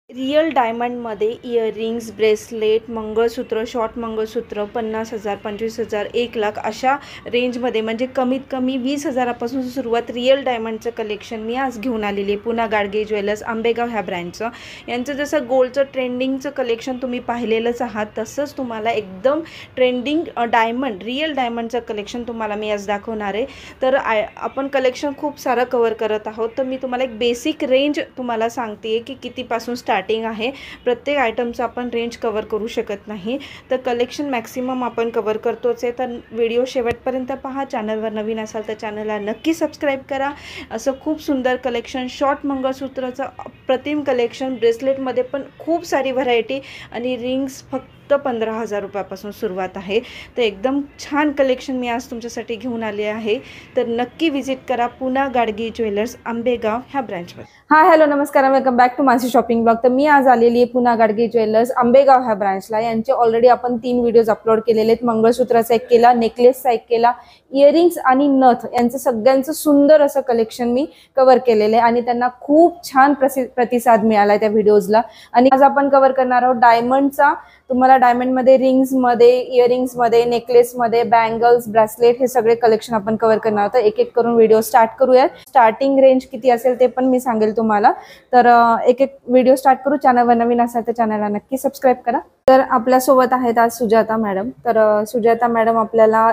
Real डायमंडमध्ये earrings, bracelet, mangalsutra, short mangalsutra 50,000, 25,000, 1,00,000 अशा रेंजमध्ये, म्हणजे कमीत कमी 20,000पासून सुरुवात रिअल डायमंडचं कलेक्शन मी आज घेऊन आलेली आहे. पुन्हा गाडगे ज्वेलर्स आंबेगाव ह्या ब्रँडचं. यांचं जसं गोल्डचं ट्रेंडिंगचं कलेक्शन तुम्ही पाहिलेलंच आहात, तसंच तुम्हाला एकदम ट्रेंडिंग डायमंड, रिअल डायमंडचं कलेक्शन तुम्हाला मी आज दाखवणार आहे. तर आपण कलेक्शन खूप सारं कवर करत आहोत. तर मी तुम्हाला एक बेसिक रेंज तुम्हाला सांगते की कितीपासून स्टार्टिंग आहे. प्रत्येक आयटमचं आपण रेंज कवर करू शकत नाही, तर कलेक्शन मॅक्सिमम आपण कवर करतोच आहे. तर व्हिडिओ शेवटपर्यंत पहा. चॅनलवर नवीन असाल तर चॅनलला नक्की सबस्क्राईब करा. असं खूप सुंदर कलेक्शन, शॉर्ट मंगळसूत्राचं अप्रतिम कलेक्शन, ब्रेसलेटमध्ये पण खूप सारी व्हरायटी आणि रिंग्स फक्त 15,000 रुपयापासून सुरुवात आहे. तर एकदम छान कलेक्शन मी आज तुमच्यासाठी घेऊन आले आहे. तर नक्की विजिट करा पुन्हा गाडगे ज्वेलर्स आंबेगाव ह्या ब्रँचमध्ये. हाय हॅलो नमस्कार, welcome back to Mansi shopping blog. तर मी आज आलेली आहे पुन्हा गाडगे ज्वेलर्स आंबेगाव ह्या ब्रांचला. यांचे ऑलरेडी आपण 3 व्हिडिओज अपलोड केलेले आहेत. मंगळसूत्राचा एक केला, नेकलेसचा एक केला, इयरिंग्स आणि नथ यांचं सगळ्यांचं सुंदर असं कलेक्शन मी कव्हर केलेलं आहे आणि त्यांना खूप छान प्रतिसाद मिळाला त्या व्हिडिओजला. आणि आज आपण कव्हर करणार आहोत डायमंडचा. तुम्हाला डायमंडमध्ये रिंग्समध्ये, इयरिंग्समध्ये, नेकलेसमध्ये, बँगल्स, ब्रेसलेट हे सगळे कलेक्शन आपण कव्हर करणार आहोत. एक एक करून व्हिडिओ स्टार्ट करूया. स्टार्टिंग रेंज किती असेल ते पण मी सांगेल तुम्हाला. तर एक एक व्हिडिओ स्टार्ट करू. चॅनलवर नवीन असाल तर चॅनलला नक्की सबस्क्राईब करा. तर आपल्यासोबत आहेत आज सुजाता मॅडम. तर सुजाता मॅडम आपल्याला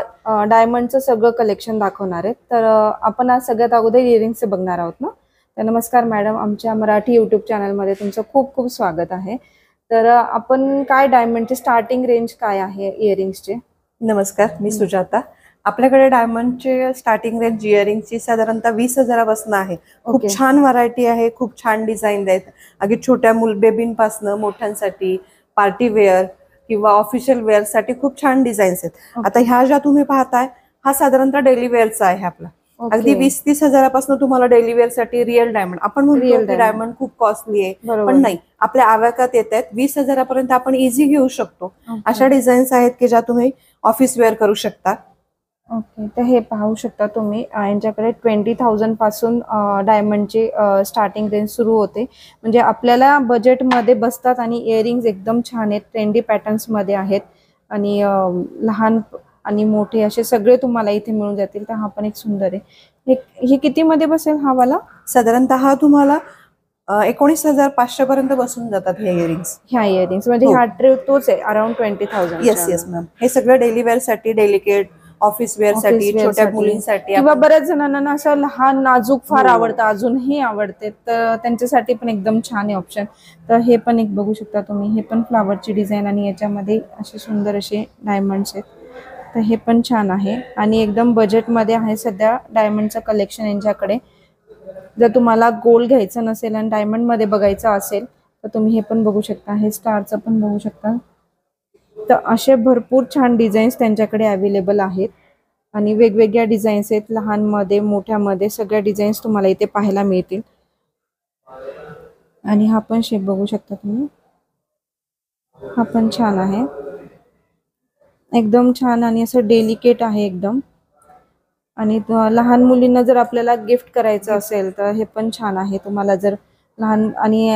डायमंडचं सगळं कलेक्शन दाखवणार आहेत. तर आपण आज सगळ्यात अगोदर इयरिंग्सचं बघणार आहोत ना. तर नमस्कार मॅडम, आमच्या मराठी यूट्यूब चॅनलमध्ये तुमचं खूप खूप स्वागत आहे. तर आपण काय डायमंडची स्टार्टिंग रेंज काय आहे इयरिंग्सचे? नमस्कार, मी सुजाता. आपल्याकडे डायमंडचे स्टार्टिंग रेंज इयरिंगची साधारणतः 20,000पासून आहे. खूप छान व्हरायटी आहे, खूप छान डिझाईन आहेत. अगदी छोट्या बेबींपासनं मोठ्यांसाठी, पार्टी वेअर किंवा ऑफिशियल वेअर साठी खूप छान डिझाईन्स आहेत. आता ह्या ज्या तुम्ही पाहताय हा साधारणतः डेली वेअरचा आहे आपला. अगदी 20-30 हजारापासून तुम्हाला डेली वेअर साठी रिअल डायमंड. आपण म्हणतो डायमंड खूप कॉस्टली आहे, पण नाही, आपल्या आवाक्यात येत आहेत. 20,000पर्यंत आपण इझी घेऊ शकतो. अशा डिझाईन्स आहेत की ज्या तुम्ही ऑफिस वेअर करू शकता. ओके, तर हे पाहू शकता तुम्ही. यांच्याकडे 20,000 पासून डायमंडची स्टार्टिंग रेंज सुरू होते. म्हणजे आपल्याला बजेटमध्ये बसतात आणि इयरिंग्स एकदम छान आहेत, ट्रेंडी पॅटर्न्स मध्ये आहेत आणि लहान आणि मोठे असे सगळे तुम्हाला इथे मिळून जातील. तर हा पण एक सुंदर आहे. हे किती मध्ये बसेल हा वाला? साधारणतः हा तुम्हाला 19,500 पर्यंत बसून जातात हे इयरिंग्स. ह्या इयरिंग्स म्हणजे हा ट्रे तोच आहे, अराउंड 20,000. Yes yes ma'am. हे सगळं डेली वेअर साठी, डेलिकेट ऑफिस वेअर साठी, छोट्या मुलींसाठी किंवा बऱ्याच जणांना असं लहान नाजूक फार आवडतं, अजूनही आवडते, तर त्यांच्यासाठी पण एकदम छान आहे ऑप्शन. तर हे पण एक बघू शकता तुम्ही. हे पण फ्लावरची डिझाईन आणि याच्यामध्ये असे सुंदर असे डायमंड्स आहेत. तर हे पण छान आहे आणि एकदम बजेटमध्ये आहे सध्या डायमंडचं कलेक्शन यांच्याकडे. जर तुम्हाला गोल्ड घ्यायचं नसेल आणि डायमंडमध्ये बघायचं असेल तर तुम्ही हे पण बघू शकता. हे स्टारचं पण बघू शकता. तर असे भरपूर छान डिझाईन्स त्यांच्याकडे अवेलेबल आहेत आणि वेगवेगळ्या डिझाईन्स आहेत, लहानमध्ये मोठ्यामध्ये सगळ्या डिझाईन्स तुम्हाला इथे पाहायला मिळतील. आणि हा पण शेप बघू शकता तुम्ही. हा पण छान आहे, एकदम छान आणि असं डेलिकेट आहे एकदम. आणि लहान मुलींना जर आपल्याला गिफ्ट करायचं असेल तर हे पण छान आहे. तुम्हाला जर लहान आणि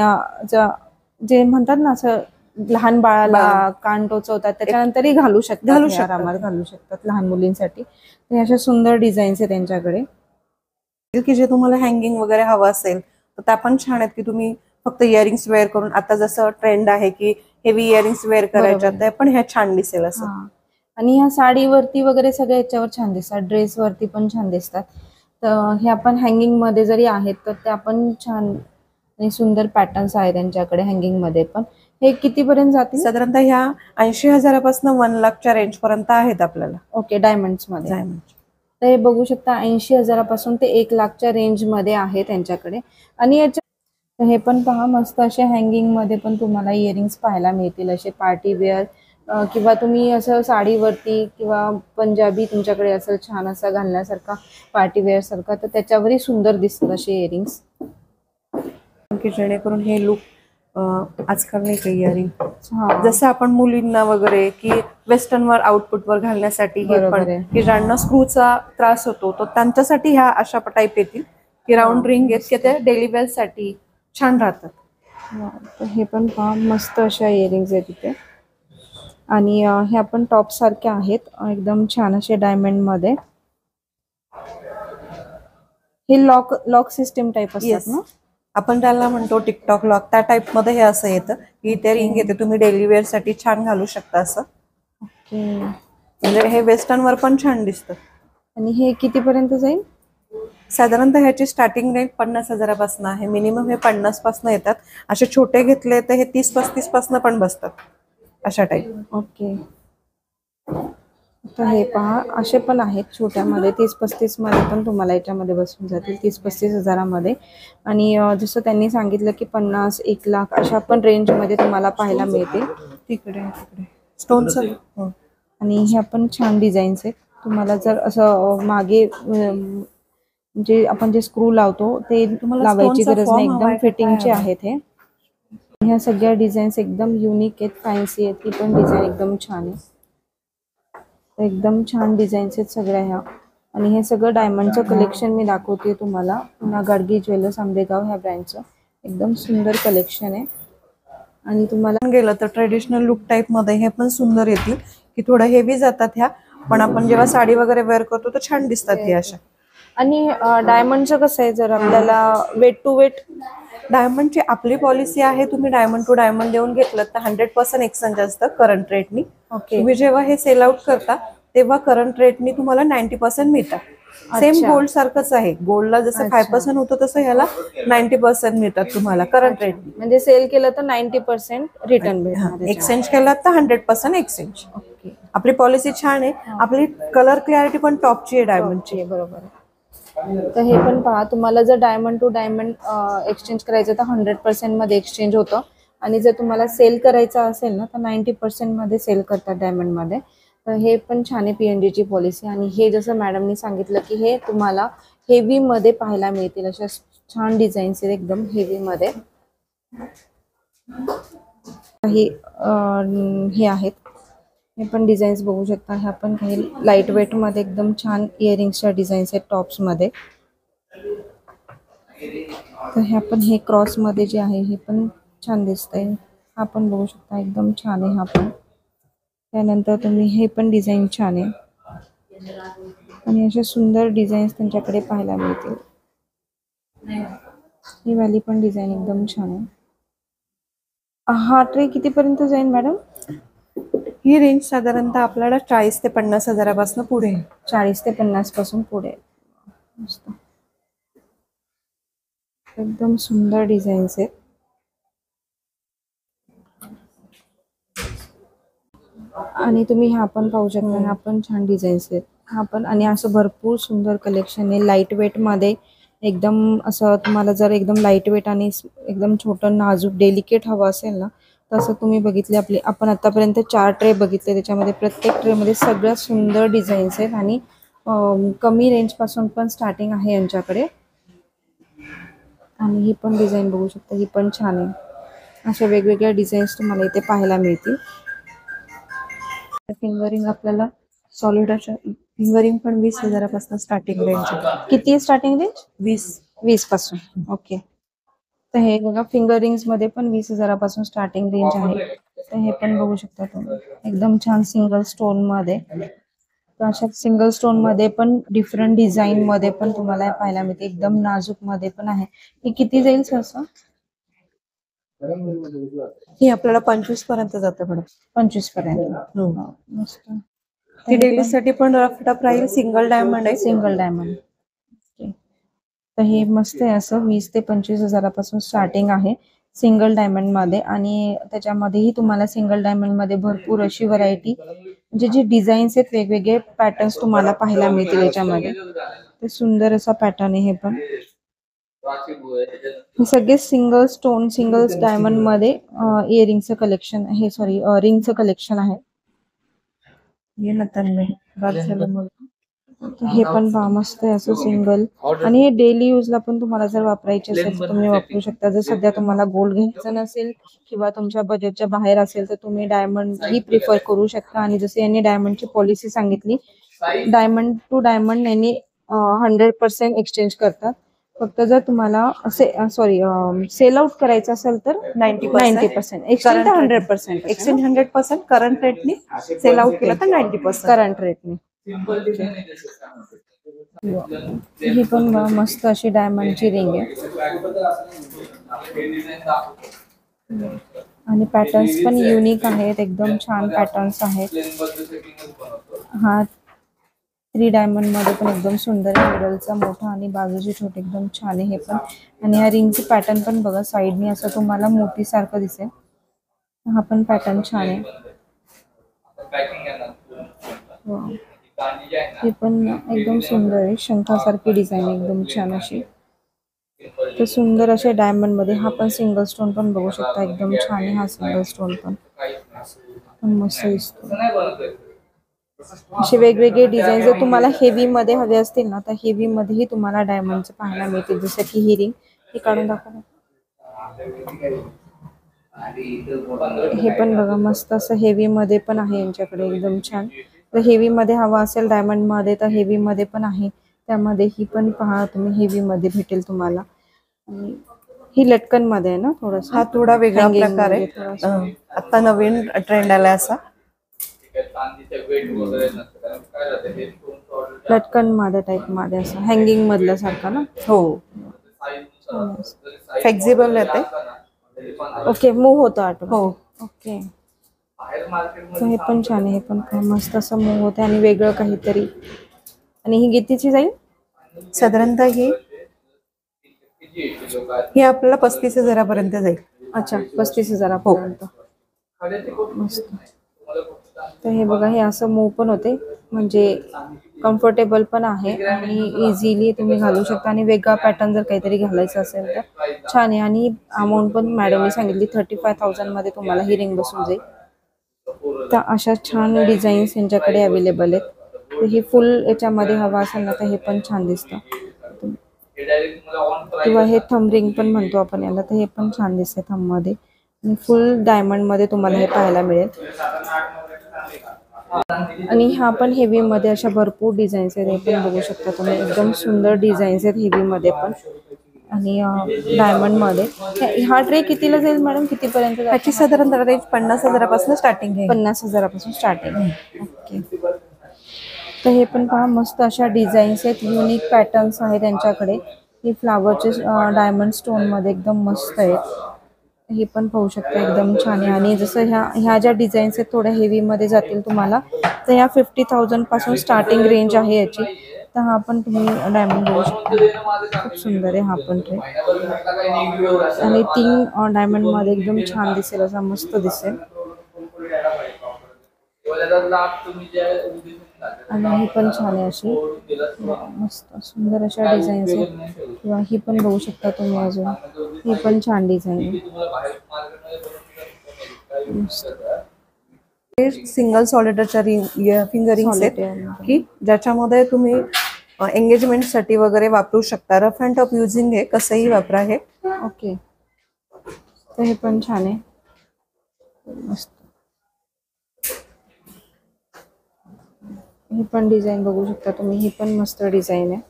जे म्हणतात ना असं लहान बाळाला कान टोचवतात त्याच्यानंतरही घालू शकतात, आरामात घालू शकतात लहान मुलींसाठी. हे अशा सुंदर डिझाईन्स आहेत त्यांच्याकडे. की जे तुम्हाला हँगिंग वगैरे हवं असेल तर त्या पण छान आहेत की तुम्ही फक्त इयरिंग्स वेअर करून, आता जसं ट्रेंड आहे की हेवी इयरिंग्स वेअर करायच्या, ते पण ह्या छान दिसेल असं. आणि ह्या साडीवरती वगैरे सगळ्या याच्यावर छान दिसतात, ड्रेसवरती पण छान दिसतात. तर हे आपण हँगिंग मध्ये जरी आहेत तर त्या पण छान आणि सुंदर पॅटर्न्स आहेत त्यांच्याकडे हँगिंग मध्ये पण. हे कितीपर्यंत जातील? साधारणतः ह्या 80,000पासून 1,00,000च्या रेंज पर्यंत आहेत आपल्याला. ओके, डायमंड्स मध्ये. तर हे बघू शकता 80,000पासून ते 1,00,000च्या रेंज मध्ये आहे त्यांच्याकडे. आणि याच्या हे पण पहा, मस्त असे हँगिंग मध्ये पण तुम्हाला इयरिंग्स पाहायला मिळतील, असे पार्टी वेअर किंवा तुम्ही असं साडीवरती किंवा पंजाबी तुमच्याकडे असेल छान असा घालण्यासारखा पार्टी वेअर सारखा, तर त्याच्यावरही सुंदर दिसतात असे इयरिंग्स. की जेणेकरून हे लुक आजकाल नाही का इयरिंग जसं आपण मुलींना वगैरे की वेस्टर्नवर आउटपुटवर घालण्यासाठी, हे पण की ज्यांना स्क्रूचा त्रास होतो तो त्यांच्यासाठी ह्या अशा टाईप येतील की राऊंड रिंग आहेत की त्या डेली वेअर साठी छान राहतात. तर हे पण पहा मस्त अशा इयरिंग्स आहेत इथे. आणि हे आपण टॉप सारखे आहेत एकदम छान असे डायमंड मध्ये. हे लॉक लॉक सिस्टम टाइप असतात ना. आपण त्याला म्हणतो टिकटॉक लॉक, त्या टाइप मध्ये हे असं येतं की ते रिंग येते, तुम्ही डेली वेअर साठी छान घालू शकता असं. ओके. म्हणजे हे वेस्टर्न वर पण छान दिसतं. आणि हे कितीपर्यंत जाईल? साधारणतः ह्याची स्टार्टिंग रेंज 50,000 पासून आहे. मिनिमम हे 50 पासून येतात. असे छोटे घेतले तर हे 30-35 पासून पण बसतात अशा टाइप. ओके. तर हे पहा असे पण आहेत छोट्यामध्ये 30-35 मध्ये पण तुम्हाला याच्यामध्ये बसून जातील 30-35 हजारामध्ये. आणि जसं त्यांनी सांगितलं की 50, 1 लाख अशा पण रेंज मध्ये तुम्हाला पाहायला मिळतील. तिकडे स्टोनचं. आणि ह्या पण छान डिझाईन्स आहेत. तुम्हाला जर असं मागे जे आपण जे स्क्रू लावतो ते लावायची गरज नाही, एकदम फिटिंगचे आहेत हे. ह्या सगळ्या डिझाईन्स एकदम युनिक आहेत, फॅन्सी आहेत. ही पण डिझाईन एकदम छान आहे, एकदम छान डिझाईन्स आहेत सगळ्या ह्या. आणि हे सगळं डायमंडचं कलेक्शन मी दाखवते तुम्हाला. पुन्हा गाडगे ज्वेलर्स आंबेगाव ह्या ब्रँडचं एकदम सुंदर कलेक्शन आहे. आणि तुम्हाला गेलं तर ट्रेडिशनल लुक टाइप मध्ये हे पण सुंदर येतील की थोडं हेवी जातात ह्या, पण आपण जेव्हा साडी वगैरे वेअर करतो तर छान दिसतात हे अशा. आणि डायमंडचं कसं आहे, जर आपल्याला वेट टू वेट डायमंडची आपली पॉलिसी आहे, तुम्ही डायमंड टू डायमंड देऊन घेतलं तर 100% एक्सचेंज असतं करंट रेटनी. तुम्ही जेव्हा हे सेल आउट करता तेव्हा करंट रेटनी तुम्हाला 90% मिळतात. सेम गोल्ड सारखंच आहे. गोल्डला जसं 5% होतं तसं ह्याला 90% मिळतात तुम्हाला करंट रेट. म्हणजे सेल केलं तर 90% रिटर्न भेटणार, एक्सचेंज केला तर 100% एक्सचेंज. आपली पॉलिसी छान आहे. आपली कलर क्लॅरिटी पण टॉपची आहे डायमंडची. बरोबर. तर हे पण पहा, तुम्हाला जर डायमंड टू डायमंड एक्सचेंज करायचं तर 100% मध्ये एक्सचेंज होतं. आणि जर तुम्हाला सेल करायचं असेल ना तर 90% मध्ये सेल करतात डायमंड मध्ये. तर हे पण छान आहे PNG पॉलिसी. आणि हे जसं मॅडमनी सांगितलं की हे तुम्हाला हेवी मध्ये पाहायला मिळतील. अशा छान डिझाईन्स आहेत एकदम हेवी मध्ये. हे आहेत, हे पण डिझाईन्स बघू शकता. ह्या पण काही लाईट वेट मध्ये एकदम छान इयरिंग्सच्या डिझाईन्स आहेत टॉप्स मध्ये. तर ह्या पण हे क्रॉस मध्ये जे आहे हे पण छान दिसतंय. हा पण बघू शकता एकदम छान आहे हा पण. त्यानंतर तुम्ही हे पण डिझाईन छान आहे. आणि अशा सुंदर डिझाईन्स त्यांच्याकडे पाहायला मिळतील. ही वाली पण डिझाईन एकदम छान आहे. हा ट्रे कितीपर्यंत जाईल मॅडम? ही रेंज साधारणतः आपल्याला 40 ते 50 हजारापासून पुढे. 40 ते 50 पासून पुढे. मस्त एकदम सुंदर डिझाईन्स आहेत. आणि तुम्ही ह्या पण पाहू शकता, ह्या पण छान डिझाईन्स आहेत. हा पण आणि असं भरपूर सुंदर कलेक्शन आहे लाईट वेट मध्ये. एकदम असं तुम्हाला जर एकदम लाईट वेट आणि एकदम छोटं नाजूक डेलिकेट हवं असेल ना, तसं तुम्ही बघितले आपण आतापर्यंत 4 ट्रे बघितले. त्याच्यामध्ये प्रत्येक ट्रे मध्ये सगळ्यात सुंदर डिझाईन्स आहेत. आणि कमी रेंज पासून पण स्टार्टिंग आहे यांच्याकडे. आणि ही पण डिझाईन बघू शकता, ही पण छान आहे. अशा वेगवेगळ्या डिझाईन्स तुम्हाला इथे पाहायला मिळतील. फिंगरिंग आपल्याला सॉलिड अशा फिंगरिंग पण 20 हजारापासून स्टार्टिंग रेंज. किती स्टार्टिंग रेंज? 20 पासून. ओके. तर हे बघा फिंगरिंग्स मध्ये पण 20 हजारापासून स्टार्टिंग रेंज आहे. तर हे पण बघू शकता तुम्ही एकदम छान सिंगल स्टोन मध्ये. तर अशा सिंगल स्टोन मध्ये पण डिफरंट डिझाईन मध्ये पण तुम्हाला पाहायला मिळते. एकदम नाजूक मध्ये पण आहे. हे किती जाईल सहसा? ही आपल्याला 25 पर्यंत जाते मॅडम. 25 पर्यंत. मस्त. ती डेली साठी पण रफ टफ राहील. सिंगल डायमंड आहे. Single diamond. तर हे मस्त आहे. असं 20 ते 25 हजारापासून स्टार्टिंग आहे सिंगल डायमंड मध्ये. आणि त्याच्यामध्येही तुम्हाला सिंगल डायमंड मध्ये भरपूर अशी व्हरायटी, म्हणजे जे डिझाईन्स आहेत वेगवेगळे पॅटर्न्स तुम्हाला पाहायला मिळतील याच्यामध्ये. ते सुंदर असा पॅटर्न आहे हे पण. हे सगळे सिंगल स्टोन सिंगल डायमंड मध्ये इयरिंगचं कलेक्शन आहे. सॉरी, रिंगचं कलेक्शन आहे. हे पण मस्त आहे असं सिंगल. आणि हे डेली यूजला पण तुम्हाला जर वापरायचे असेल तर तुम्ही वापरू शकता. जर सध्या तुम्हाला गोल्ड घ्यायचं नसेल किंवा तुमच्या बजेटच्या बाहेर असेल तर तुम्ही डायमंड ही प्रिफर करू शकता. आणि जसे यांनी डायमंडची पॉलिसी सांगितली, डायमंड टू डायमंड यांनी 100% एक्सचेंज करतात. फक्त जर तुम्हाला सॉरी सेल आउट करायचं असेल तर 90%, एक्सचेंज तर 100%, एक्सचेंज 100%, करंट रेटनी सेल आउट केला तर 90%. करंट रेटने. ही पण मस्त अशी डायमंडची रिंग आहे आणि पॅटर्न्स पण युनिक आहेत, एकदम छान पॅटर्न्स आहेत. हा 3 डायमंड मध्ये पण एकदम सुंदर आहे, मिडलचा मोठा आणि बाजूचे छोटे एकदम छान आहे हे पण. आणि या रिंगचे पॅटर्न पण बघा, साईडनी असं तुम्हाला मोती सारखं दिसेल. हा पण पॅटर्न छान आहे. वाव. हे पण एकदम सुंदर आहे, शंखासारखी डिझाईन एकदम छान अशी. तर सुंदर असे डायमंड मध्ये हा पण सिंगल स्टोन पण बघू शकता, एकदम छान आहे हा सिंगल स्टोन पण मस्त दिसतो. असे वेगवेगळे डिझाईन जर तुम्हाला हेवी मध्ये हवे असतील ना तर हेवी मध्येही तुम्हाला डायमंडचे पाहायला मिळतील, जसं की ही रिंग. हे काढून दाखवा. हे पण बघा मस्त असं हेवी मध्ये पण आहे यांच्याकडे, एकदम छान. तर हेवी मध्ये हवा असेल डायमंड मध्ये तर हेवी मध्ये पण आहे, त्यामध्ये ही पण पहा तुम्ही, हेवी मध्ये भेटेल तुम्हाला. आणि ही लटकन मध्ये आहे ना थोडस. हा थोडा वेगळा प्रकार आहे, आता नवीन ट्रेंड आलाय असा. लटकन मध्ये टाइप मध्ये असं हँगिंग मधल्या सारखा ना. हो, फ्लेक्झिबल येते. ओके, मूव होतं ऑटोमॅटिक. हो. ओके, तर हे पण छान आहे, हे पण मस्त असं मूव होते आणि वेगळं काहीतरी. आणि ही कितीची जाईल साधारणतः ही आपल्याला 35,000 पर्यंत जाईल. अच्छा, 35,000 पर्यंत. मस्त. तर हे बघा, हे असं मूव पण होते, म्हणजे कम्फर्टेबल पण आहे आणि इझिली तुम्ही घालू शकता. आणि वेगळा पॅटर्न जर काहीतरी घालायचं असेल तर छान आहे. आणि अमाऊंट पण मॅडमने सांगितली 35,000 मध्ये तुम्हाला ही रिंग बसून जाईल. तर अशा छान डिझाईन्स यांच्याकडे अवेलेबल आहेत. तर ही फुल याच्यामध्ये हवा असेल ना तर हे पण छान दिसतं, किंवा हे थंब रिंग पण म्हणतो आपण याला, तर हे पण छान दिसते थंब मध्ये. आणि फुल डायमंड मध्ये तुम्हाला हे पाहायला मिळेल. आणि ह्या पण हेवी मध्ये अशा भरपूर डिझाईन्स आहेत, हे पण बघू शकता तुम्ही, एकदम सुंदर डिझाईन्स आहेत हेवी मध्ये पण. आणि डायमंड मध्ये हा ट्रे कितीला जाईल मॅडम, कितीपर्यंत? ह्याची साधारणतः रेंज 50,000 पासून स्टार्टिंग आहे. 50,000 पासून स्टार्टिंग. ओके, तर हे पण पहा मस्त अशा डिझाईन्स आहेत, युनिक पॅटर्न्स आहेत त्यांच्याकडे. हे फ्लावरचे डायमंड स्टोन मध्ये एकदम मस्त आहेत. हे पण पाहू शकता, एकदम छान आहे. आणि जसं ह्या ज्या डिझाईन्स आहेत थोड्या हेवी मध्ये जातील तुम्हाला, तर ह्या 50,000 पासून स्टार्टिंग रेंज आहे याची. तर हा पण तुम्ही डायमंड बघू शकता, खूप सुंदर आहे हा पण ट्रे. आणि 3 डायमंड मध्ये एकदम छान दिसेल, असा मस्त दिसेल. आणि ही पण छान आहे अशी, मस्त सुंदर अशा डिझाईन्स आहेत. किंवा ही पण बघू शकता तुम्ही, अजून ही पण छान डिझाईन आहे. सिंगल सॉलिडरच्या फिंगर रिंग्स आहेत की ज्याच्यामध्ये तुम्ही एंगेजमेंट साठी वगैरे वापरू शकता. रफ अँड टफ युजिंग आहे, कसंही वापरा हे. ओके, तर हे पण छान आहे, मस्त. ही पण डिझाईन बघू शकता तुम्ही, ही पण मस्त डिझाईन आहे.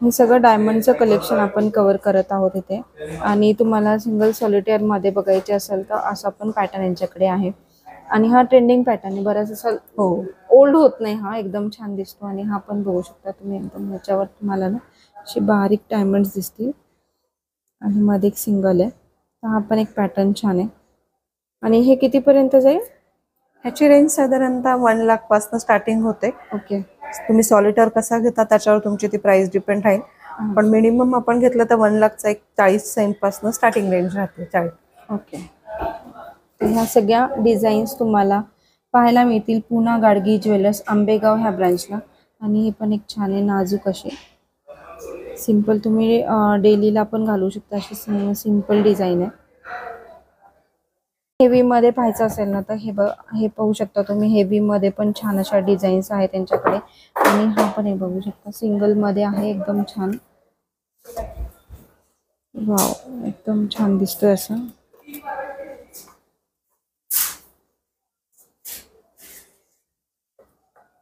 हे सगळं डायमंडचं कलेक्शन आपण कव्हर करत आहोत इथे. आणि तुम्हाला सिंगल सॉलिटेअर मध्ये बघायचे असेल तर असा पण पॅटर्न यांच्याकडे आहे. आणि हा ट्रेंडिंग पॅटर्न आहे, बराच असा ओल्ड होत नाही, हा एकदम छान दिसतो. आणि हा पण बघू शकता तुम्ही, एकदम ह्याच्यावर तुम्हाला ना असे बारीक डायमंड्स दिसतील आणि मध्ये एक सिंगल आहे. तर हा पण एक पॅटर्न छान आहे. आणि हे कितीपर्यंत जाईल? ह्याची रेंज साधारणतः 1 लाख पासून स्टार्टिंग होते. ओके, तुम्ही सॉलिटर कसा घेता त्याच्यावर तुमची ती प्राइस डिपेंड राहील. पण मिनिमम आपण घेतलं तर 1 लाखचा एक 40 सेंट पासून स्टार्टिंग रेंज राहते. 40. ओके, ह्या सगळ्या डिझाईन्स तुम्हाला पाहायला मिळतील पुना गाडगी ज्वेलर्स आंबेगाव ह्या ब्रांचला. आणि हे पण एक छान आहे, नाजूक असे सिंपल, तुम्ही डेलीला पण घालू शकता, अशी सिंपल डिझाईन आहे. हेवी मध्ये पाहायचं असेल ना तर हे पाहू शकता तुम्ही, हेवी मध्ये पण छान अशा डिझाईन्स आहेत त्यांच्याकडे. आणि हा पण हे बघू शकता, सिंगल मध्ये आहे, एकदम छान. वाव, एकदम छान दिसतोय असं.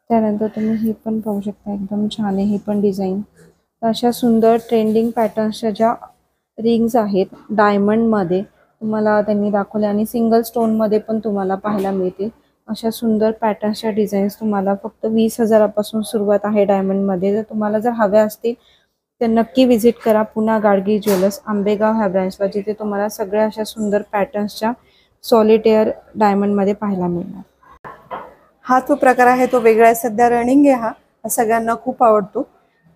त्यानंतर तुम्ही हे पण पाहू शकता, एकदम छान आहे ही पण डिझाईन. अशा सुंदर ट्रेंडिंग पॅटर्न्सच्या ज्या रिंग्स आहेत डायमंडमध्ये तुम्हाला त्यांनी दाखवल्या आणि सिंगल स्टोनमध्ये पण तुम्हाला पाहायला मिळतील. अशा सुंदर पॅटर्न्सच्या डिझाईन्स तुम्हाला फक्त 20,000पासून सुरुवात आहे डायमंडमध्ये. जर तुम्हाला जर हव्या असतील तर नक्की व्हिजिट करा पुन्हा गाडगी ज्वेलर्स आंबेगाव ह्या ब्रँचला, जिथे तुम्हाला सगळ्या अशा सुंदर पॅटर्न्सच्या सॉलिटेअर डायमंडमध्ये पाहायला मिळणार. हा तो प्रकार आहे तो वेगळा आहे, सध्या रनिंग आहे. हा सगळ्यांना खूप आवडतो.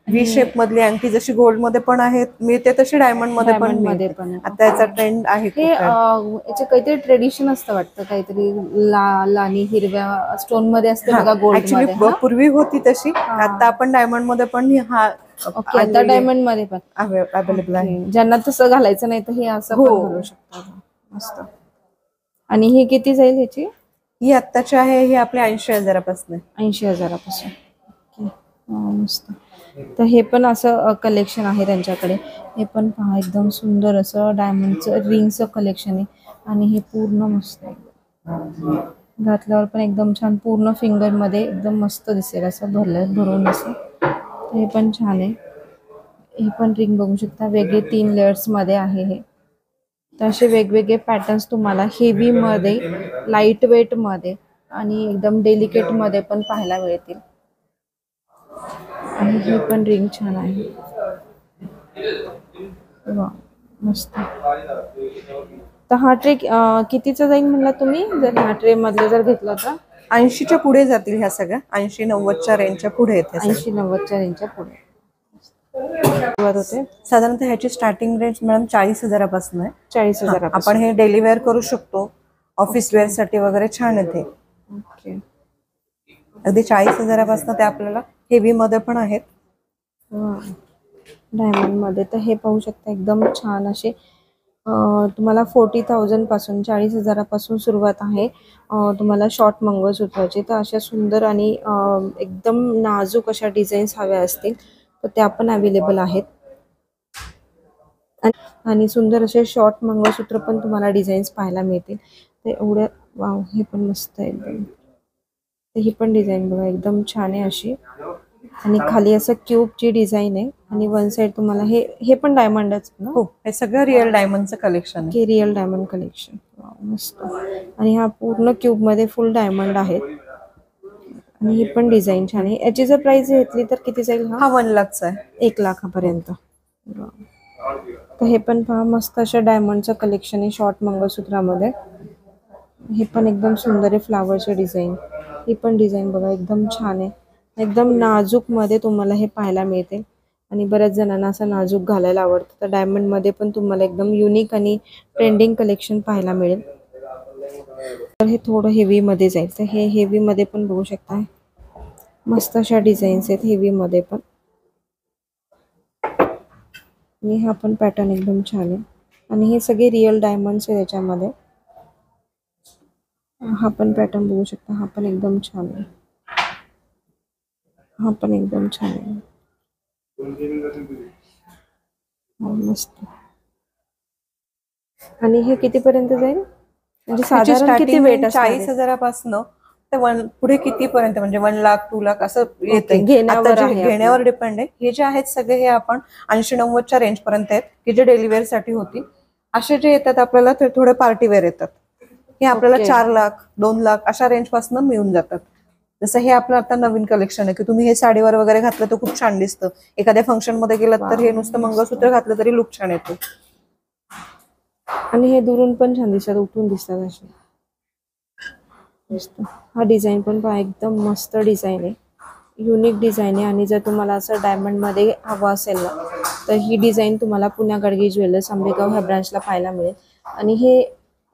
व्ही शेप मधली अंगठी जशी गोल्ड मध्ये पण आहेत मिळते तशी डायमंड मध्ये पण मिळते. आता याचा ट्रेंड आहे. हे याचे काहीतरी ट्रेडिशन असतं वाटतं, काहीतरी लाल आणि हिरव्या स्टोन मध्ये असते बघा गोल्ड मध्ये. पूर्वी होती तशी, आता आपण डायमंड मध्ये पण हा आता डायमंड मध्ये पण अवेलेबल आहे. ज्यांना तसं घालायचं नाही तर हे असं पण घालू शकतात. मस्त. आणि हे किती जाईल ह्याची? ही आत्ताची आहे, ही आपल्या 80,000पासून. 80,000पासून. मस्त. तर हे पण असं कलेक्शन आहे त्यांच्याकडे. हे पण पहा एकदम सुंदर असं डायमंडचं रिंगचं कलेक्शन आहे आणि हे पूर्ण मस्त आहे. घातल्यावर पण एकदम छान पूर्ण फिंगर मध्ये एकदम मस्त दिसेल असं भरून असं. हे पण छान आहे. हे पण रिंग बघू शकता, वेगळे 3 लेयर्स मध्ये आहे हे. तर असे वेगवेगळे पॅटर्न्स तुम्हाला हेवी मध्ये, लाईट वेट मध्ये आणि एकदम डेलिकेट मध्ये पण पाहायला मिळतील. आणि ही पण रिंग छान आहे. वा मस्त. तर हा ट्रे कितीचा जाईल म्हणला तुम्ही? जर ह्या ट्रे मधले जर घेतला तर 80च्या पुढे जातील ह्या सगळ्या. 80-90च्या रेंजच्या पुढे येते. 80-90च्या रेंजच्या पुढे होते. साधारणतः ह्याची स्टार्टिंग रेंज मॅडम 40,000पासून आहे. 40,000. आपण हे डेली वेअर करू शकतो, ऑफिस वेअर साठी वगैरे छान येते. ओके. अगदी 40,000पासून ते आपल्याला हेवी मध्ये पण आहेत. डायमंड मध्ये. तर हे पाहू शकता एकदम छान असे तुम्हाला 40,000 पासून 40,000पासून सुरुवात आहे तुम्हाला शॉर्ट मंगळसूत्राचे. तर अशा सुंदर आणि एकदम नाजूक अशा डिझाईन्स हव्या असतील तर त्या पण अवेलेबल आहेत. आणि सुंदर असे शॉर्ट मंगळसूत्र पण तुम्हाला डिझाईन्स पाहायला मिळतील. ते एवढ्या वाव, हे पण मस्त आहे एकदम. ही पण डिझाईन बघा एकदम छान आहे अशी. आणि खाली असं क्यूबची डिझाईन आहे आणि वन साइड तुम्हाला हे पण डायमंडच ना? हो, हे सगळं रिअल डायमंडचं कलेक्शन आहे. Real diamond collection. मस्त. आणि हा पूर्ण क्यूब मध्ये फुल डायमंड आहे. आणि ही पण डिझाईन छान आहे. याची जर प्राइस घेतली तर किती जाईल? हा 1 लाखचा आहे. 1 लाखापर्यंत. तर हे पण पहा मस्त अशा डायमंडचं कलेक्शन आहे शॉर्ट मंगळसूत्रामध्ये. हे पण एकदम सुंदर आहे फ्लावरचे डिझाईन. ही पण डिझाईन बघा एकदम छान आहे. एकदम नाजूक मध्ये तुम्हाला हे पाहायला मिळते. आणि बऱ्याच जणांना असं नाजूक घालायला आवडतं. तर डायमंड मध्ये पण तुम्हाला एकदम युनिक आणि ट्रेंडिंग कलेक्शन पाहायला मिळेल. तर हे थोडं हेवी मध्ये जाईल. तर हे हेवी मध्ये पण बघू शकता, मस्त अशा डिझाईन्स आहेत हेवी मध्ये पण. आणि हा पण पॅटर्न एकदम छान आहे. आणि हे सगळे रिअल डायमंड्स आहे त्याच्यामध्ये. हा पण पॅटर्न बघू शकता, हा पण एकदम छान आहे. हा पण एकदम छान आहे. मस्त. आणि हे कितीपर्यंत जाईल? म्हणजे साधारण किती वेट? 40,000पासून ते पुढे कितीपर्यंत, म्हणजे 1 लाख 2 लाख असं येते. घेण्यावर डिपेंड आहे. हे जे आहेत सगळे हे आपण 80-90च्या रेंज पर्यंत आहेत की जे डेली वेअर साठी होतील. असे जे येतात आपल्याला ते थोडे पार्टी वेअर येतात. हे आपल्याला 4 लाख 2 लाख अशा रेंज पासून मिळून जातात. जसं हे आपलं आता नवीन कलेक्शन आहे की तुम्ही हे साडीवर वगैरे घातलं तर खूप छान दिसतं. एखाद्या फंक्शन मध्ये गेलात तर हे नुसतं मंगळसूत्र घातलं तरी लुक छान येतो. आणि हे दुरून पण छान दिसतात, उठून दिसतात असे मस्त. हा डिझाईन पण पहा एकदम मस्त डिझाईन आहे, युनिक डिझाईन आहे. आणि जर तुम्हाला असं डायमंड मध्ये हवं असेल ना तर ही डिझाईन तुम्हाला पुण्या गाडगी ज्वेलर्स आंबेगाव ह्या ब्रांचला पाहायला मिळेल. आणि हे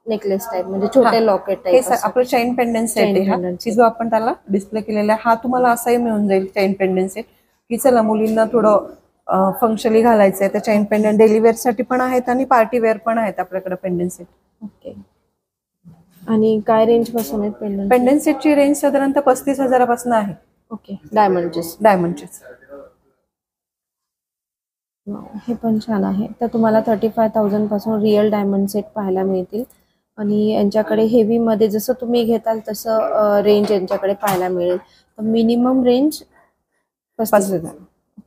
नेकलेस टाइप म्हणजे छोटे लॉकेट टाइप आपलं चेन पेंडंट सेट आहे जो आपण त्याला डिस्प्ले केलेला आहे. हा तुम्हाला असाही मिळून जाईल चेन पेंडंट सेट की चला मुलींना थोडं फंक्शनली घालायचंय तर चेन पेंडंट डेली वेअर साठी पण आहेत आणि पार्टी वेअर पण आहेत आपल्याकडे पेंडंट सेट. ओके. आणि काय रेंज पासून आहेत पेंडंट? पेंडंट सेटची रेंज साधारणतः 35,000पासून आहे. ओके. डायमंडचेच. हे पण छान आहे. तर तुम्हाला 35,000 पासून रिअल डायमंड सेट पाहायला मिळतील. आणि यांच्याकडे हेवी मध्ये जसं तुम्ही घेताल तसं रेंज यांच्याकडे पाहायला मिळेल. तर मिनिमम रेंज 35,000.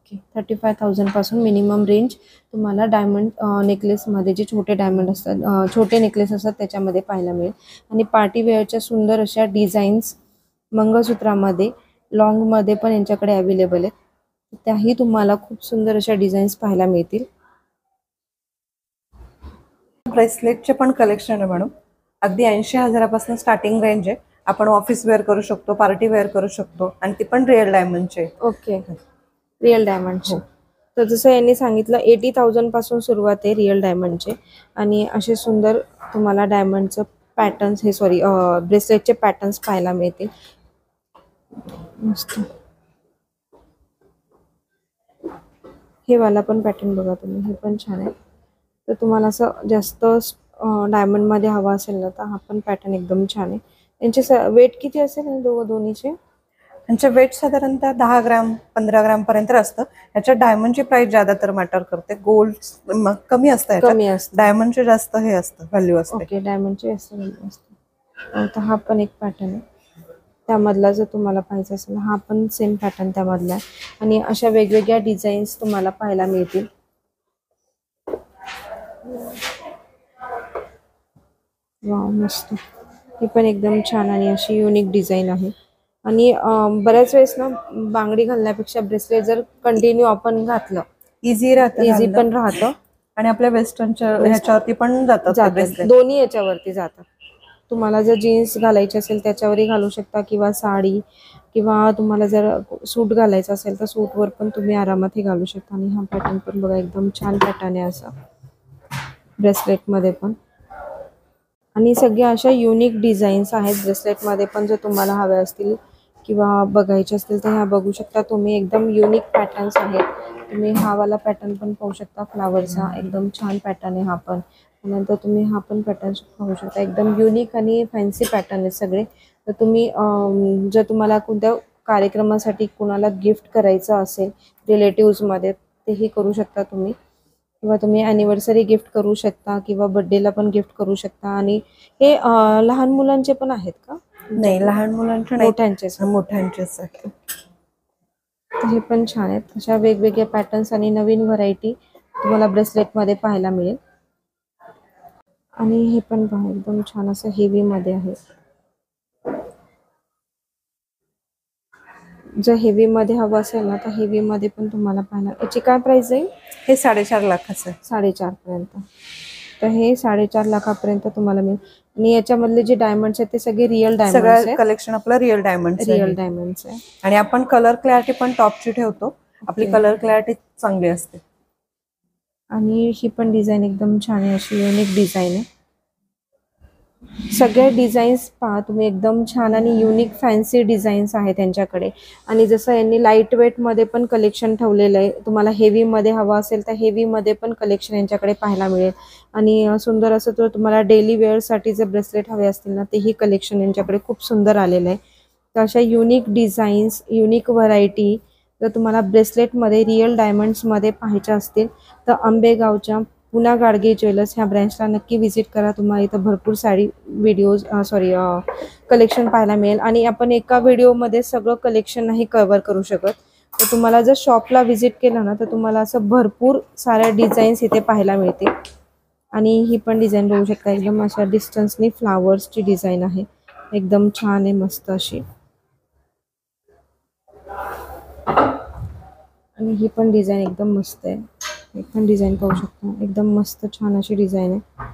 ओके 35,000 पासून मिनिमम रेंज तुम्हाला डायमंड नेकलेसमध्ये जे छोटे डायमंड असतात, छोटे नेकलेस असतात त्याच्यामध्ये पाहायला मिळेल. आणि पार्टी वेअरच्या सुंदर अशा डिझाईन्स मंगळसूत्रामध्ये लॉंगमध्ये पण यांच्याकडे अवेलेबल आहेत. त्याही तुम्हाला खूप सुंदर अशा डिझाईन्स पाहायला मिळतील. ब्रेसलेटचे पण कलेक्शन आहे मॅडम. अगदी 80,000 पासून स्टार्टिंग रेंज आहे. आपण ऑफिस वेअर करू शकतो, पार्टी वेअर करू शकतो आणि ती पण रिअल डायमंडचे. ओके रिअल डायमंडचे. तर जसं यांनी सांगितलं 80,000 पासून सुरुवात आहे रिअल डायमंडचे. आणि असे सुंदर तुम्हाला डायमंडचं पॅटर्न्स ब्रेसलेटचे पॅटर्न्स पाहायला मिळतील. मस्त हे वाला पण पॅटर्न बघा तुम्ही, हे पण छान आहे. तर तुम्हाला असं जास्त डायमंडमध्ये हवा असेल ना तर हा पण पॅटर्न एकदम छान आहे. यांचे वेट किती असेल दोन्हीचे? यांचे वेट साधारणतः 10 ग्राम 15 ग्राम पर्यंत असतं. याच्यात डायमंडची प्राइस ज्यादा तर मॅटर करते. गोल्ड कमी असतं, कमी असतं. डायमंडचे जास्त हे असतं, व्हॅल्यू असते. ओके डायमंडचे जास्त व्हॅल्यू असते. तर हा पण एक पॅटर्न आहे त्यामधला, जर तुम्हाला पाहिजे असेल हा पण सेम पॅटर्न त्यामधला आहे. आणि अशा वेगवेगळ्या डिझाईन्स तुम्हाला पाहायला मिळतील. वाव मस्त. ही पण एकदम छान आणि अशी युनिक डिझाईन आहे. आणि बऱ्याच वेळेस ना बांगडी घालण्यापेक्षा ब्रेसलेट जर कंटिन्यू आपण घातलं इझी पण राहतं आणि आपल्या वेस्टर्नच्या ह्याच्यावरती पण जातात. दोन्ही याच्यावरती जातात. तुम्हाला जर जीन्स घालायची असेल त्याच्यावरही घालू शकता, किंवा साडी, किंवा तुम्हाला जर सूट घालायचं असेल तर सूटवर पण तुम्ही आरामात हे घालू शकता. आणि हा पॅटर्न पण बघा एकदम छान पॅटर्न आहे असा ब्रेसलेटमध्ये पण. आणि सगळ्या अशा युनिक डिझाईन्स आहेत ब्रेसलेटमध्ये पण. जर तुम्हाला हव्या असतील किंवा बघायचे असतील तर ह्या बघू शकता तुम्ही. एकदम युनिक पॅटर्न्स आहेत. तुम्ही हा वाला पॅटर्न पण पाहू शकता फ्लावरचा, एकदम छान पॅटर्न आहे हा पण. नंतर तुम्ही हा पण पॅटर्न पाहू शकता, एकदम युनिक आणि फॅन्सी पॅटर्न आहेत सगळे. तर तुम्ही जर तुम्हाला कोणत्या कार्यक्रमासाठी कुणाला गिफ्ट करायचं असेल रिलेटिव्समध्ये तेही करू शकता तुम्ही, किंवा तुम्ही ॲनिव्हर्सरी गिफ्ट करू शकता, किंवा बड्डेला पण गिफ्ट करू शकता. आणि हे लहान मुलांचे पण आहेत का? नाही, लहान मुलांचे नाही, मोठ्यांचेच आहेत. हे पण छान आहेत. अशा वेगवेगळ्या पॅटर्न्स आणि नवीन व्हरायटी तुम्हाला ब्रेसलेटमध्ये पाहायला मिळेल. आणि हे पण पहा एकदम छान असं हेवीमध्ये आहे. जर हेवीमध्ये हवं असेल ना तर हेवीमध्ये पण तुम्हाला पाहायला. याची काय प्राइस आहे? हे 4.5 लाखाचं आहे. 4.5 पर्यंत. तर हे 4.5 लाखापर्यंत तुम्हाला मिळेल. आणि याच्यामधले जे डायमंड्स आहेत ते सगळे रिअल डायमंड्स आहेत. कलेक्शन आपलं रिअल डायमंड्स आहे. आणि आपण कलर क्लॅरिटी पण टॉपची ठेवतो. आपली कलर क्लॅरिटी चांगली असते. आणि ही पण डिझाईन एकदम छान आहे, अशी युनिक डिझाईन आहे. सगळे डिझाईन्स पहा तुम्ही, एकदम छान आणि युनिक फॅन्सी डिझाईन्स आहेत त्यांच्याकडे. आणि जसं यांनी लाईट वेटमध्ये पण कलेक्शन ठेवलेलं आहे. तुम्हाला हेवीमध्ये हवं असेल तर हेवीमध्ये पण कलेक्शन यांच्याकडे पाहायला मिळेल. आणि सुंदर असं जर तुम्हाला डेली वेअरसाठी जर ब्रेसलेट हवे असतील ना तेही कलेक्शन यांच्याकडे खूप सुंदर आलेलं आहे. तर अशा युनिक डिझाईन्स, युनिक व्हरायटी जर तुम्हाला ब्रेसलेटमध्ये रिअल डायमंड्समध्ये पाहायच्या असतील तर आंबेगावच्या पुना गाडगे ज्वेलर्स ह्या ब्रँचला नक्की व्हिजिट करा. तुम्हाला इथं भरपूर कलेक्शन पाहायला मिळेल. आणि आपण एका व्हिडिओमध्ये सगळं कलेक्शन नाही कव्हर करू शकत. तर तुम्हाला जर शॉपला व्हिजिट केलं ना तर तुम्हाला असं भरपूर साऱ्या डिझाईन्स इथे पाहायला मिळतील. आणि ही पण डिझाईन बघू शकता, एकदम अशा डिस्टन्सनी फ्लावर्सची डिझाईन आहे, एकदम छान आहे मस्त अशी. आणि ही पण डिझाईन एकदम मस्त आहे. एक पण डिझाईन पाहू शकता, एकदम मस्त छान अशी डिझाईन आहे.